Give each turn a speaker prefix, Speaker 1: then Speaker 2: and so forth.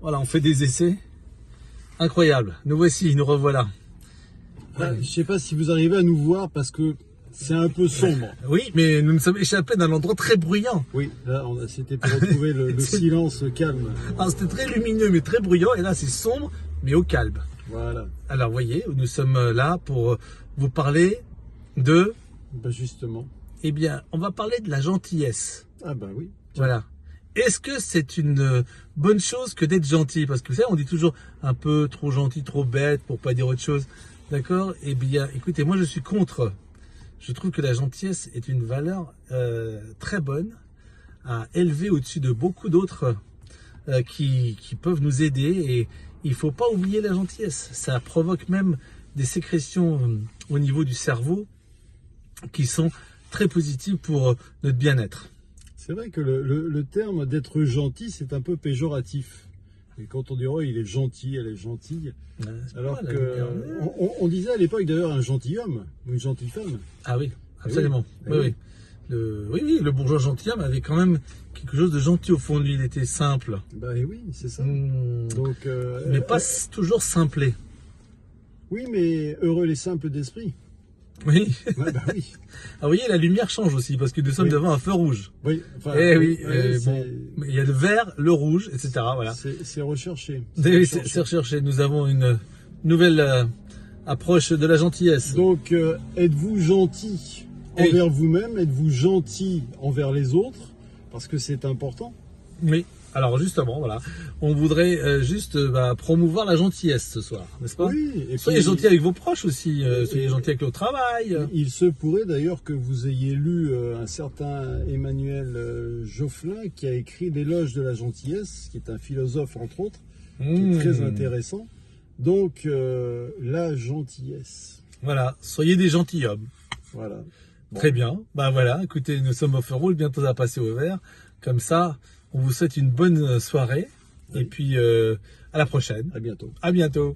Speaker 1: Voilà, on fait des essais. Incroyable. Nous voici, nous revoilà.
Speaker 2: Je ne sais pas si vous arrivez à nous voir parce que c'est un peu sombre.
Speaker 1: Oui, mais nous nous sommes échappés d'un endroit très bruyant.
Speaker 2: Oui, là, c'était pour retrouver le silence calme.
Speaker 1: Alors, c'était très lumineux, mais très bruyant. Et là, c'est sombre, mais au calme.
Speaker 2: Voilà.
Speaker 1: Alors, voyez, nous sommes là pour vous parler de...
Speaker 2: Ben justement.
Speaker 1: Eh bien, on va parler de la gentillesse.
Speaker 2: Ah ben oui.
Speaker 1: Voilà. Est-ce que c'est une bonne chose que d'être gentil? Parce que vous savez, on dit toujours un peu trop gentil, trop bête, pour pas dire autre chose. D'accord? Eh bien, écoutez, moi je suis contre. Je trouve que la gentillesse est une valeur très bonne à élever au-dessus de beaucoup d'autres qui peuvent nous aider. Et il ne faut pas oublier la gentillesse. Ça provoque même des sécrétions au niveau du cerveau qui sont très positives pour notre bien-être.
Speaker 2: C'est vrai que le terme d'être gentil, c'est un peu péjoratif. Et quand on dit oh, il est gentil, elle est gentille, alors que on disait à l'époque d'ailleurs un gentilhomme ou une gentille femme.
Speaker 1: Ah oui, absolument.
Speaker 2: Oui,
Speaker 1: oui. Oui, le bourgeois gentilhomme avait quand même quelque chose de gentil au fond de lui. Il était simple.
Speaker 2: Bah oui, c'est ça. Donc,
Speaker 1: mais pas toujours simplé.
Speaker 2: Oui, mais heureux les simples d'esprit.
Speaker 1: Oui.
Speaker 2: Ouais, bah oui.
Speaker 1: Ah, vous voyez, la lumière change aussi parce que nous sommes devant un feu rouge.
Speaker 2: Oui. Enfin,
Speaker 1: oui. Bon, il y a le vert, le rouge, etc. Voilà.
Speaker 2: C'est recherché.
Speaker 1: C'est recherché. Nous avons une nouvelle approche de la gentillesse.
Speaker 2: Donc, êtes-vous gentil envers vous-même? Êtes-vous gentil envers les autres? Parce que c'est important.
Speaker 1: Oui. Alors justement, voilà, on voudrait juste promouvoir la gentillesse ce soir, n'est-ce pas?
Speaker 2: Oui. Et
Speaker 1: soyez gentils avec vos proches aussi, soyez gentils avec le travail.
Speaker 2: Il se pourrait d'ailleurs que vous ayez lu un certain Emmanuel Geofflin qui a écrit L'éloge de la gentillesse, qui est un philosophe entre autres, qui est très intéressant. Donc, la gentillesse.
Speaker 1: Voilà, soyez des gentilshommes.
Speaker 2: Voilà. Bon.
Speaker 1: Très bien, voilà, écoutez, nous sommes au feu rouge, bientôt ça va passer au vert. Comme ça, on vous souhaite une bonne soirée. Oui. Et puis, à la prochaine.
Speaker 2: À bientôt.
Speaker 1: À bientôt.